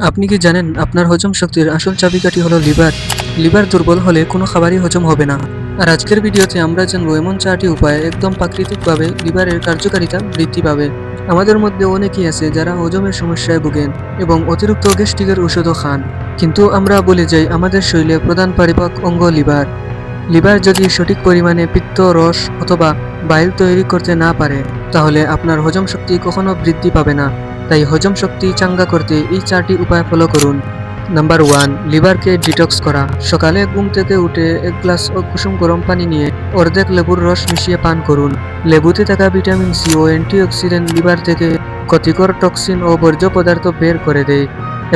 আপনি কি জানেন আপনার হজম শক্তির আসল চাবিকাঠি হলো লিভার। লিভার দুর্বল হলে কোনো খাবারই হজম হবে না। আর আজকের ভিডিওতে আমরা জানবো এমন 4টি উপায়ে একদম প্রাকৃতিকভাবে লিভারের কার্যকারিতা বৃদ্ধি পাবে। আমাদের মধ্যে অনেকেই আছে যারা হজমের সমস্যায় ভোগেন এবং অতিরিক্ত গ্যাস্ট্রিকের ওষুধও খান, কিন্তু আমরা বলে যাই আমাদের শরীরে প্রধান পরিপাক অঙ্গ লিভার। লিভার যদি সঠিক পরিমাণে পিত্ত রস অথবা বাইল তৈরি করতে না পারে, তাহলে আপনার হজম শক্তি কখনো বৃদ্ধি পাবে না। তাই হজম শক্তি চাঙ্গা করতে এই 4টি উপায় ফলো করুন। নাম্বার 1, লিভারকে ডিটক্স করা। সকালে ঘুম থেকে উঠে এক গ্লাস কুসুম গরম পানি নিয়ে অর্ধেক লেবুর রস মিশিয়ে পান করুন। লেবুতে থাকা ভিটামিন সি ও অ্যান্টিঅক্সিডেন্ট লিভার থেকে ক্ষতিকর টক্সিন ও বর্জ্য পদার্থ বের করে দেয়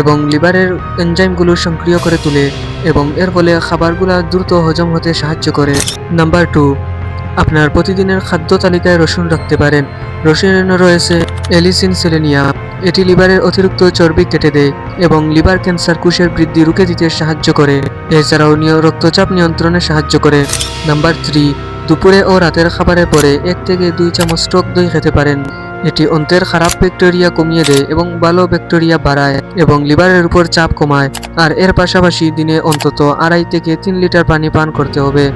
এবং লিভারের এনজাইমগুলো সক্রিয় করে তোলে এবং এর ফলে খাবারগুলো দ্রুত হজম হতে সাহায্য করে। নাম্বার 2, আপনার প্রতিদিনের খাদ্য তালিকায় রসুন রাখতে পারেন। রসুনে রয়েছে এলিসিন সেলেনিয়া। এটি লিভারের অতিরিক্ত চর্বি কেটে দেয় এবং লিভার ক্যান্সার কোষের বৃদ্ধি রুখে দিতে সাহায্য করে। এছাড়াও রক্তচাপ নিয়ন্ত্রণে সাহায্য করে। নাম্বার 3, দুপুরে ও রাতের খাবারের পরে 1 থেকে 2 চামচ টক দই খেতে পারেন। এটি অন্ত্রের খারাপ ব্যাকটেরিয়া কমিয়ে দেয় এবং ভালো ব্যাকটেরিয়া বাড়ায় এবং লিভারের উপর চাপ কমায়। আর এর পাশাপাশি দিনে অন্তত 2.5 থেকে 3 লিটার পানি পান করতে হবে।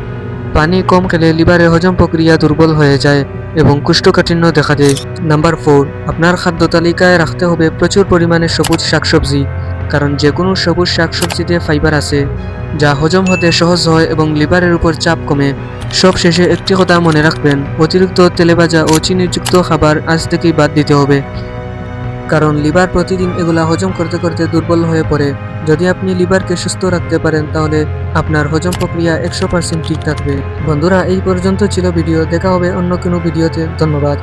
পানি কম খেলে লিভারের হজম প্রক্রিয়া দুর্বল হয়ে যায় এবং কোষ্ঠকাঠিন্য দেখা দেয়। নাম্বার 4, আপনার খাদ্য তালিকায় রাখতে হবে প্রচুর পরিমাণে সবুজ শাকসবজি, কারণ যে কোনো সবুজ শাকসবজিতে ফাইবার আছে যা হজম হতে সহজ হয় এবং লিভারের উপর চাপ কমে। সব শেষে একটি কথা মনে রাখবেন, অতিরিক্ত তেলেভাজা ও চিনিযুক্ত খাবার আজ থেকেই বাদ দিতে হবে, কারণ লিভার প্রতিদিন এগুলা হজম করতে করতে দুর্বল হয়ে পড়ে। যদি আপনি লিভারকে সুস্থ রাখতে পারেন তাহলে আপনার হজম প্রক্রিয়া 100% ঠিক থাকবে। বন্ধুরা, এই পর্যন্ত ছিল ভিডিও। দেখা হবে অন্য কোনো ভিডিওতে। ধন্যবাদ।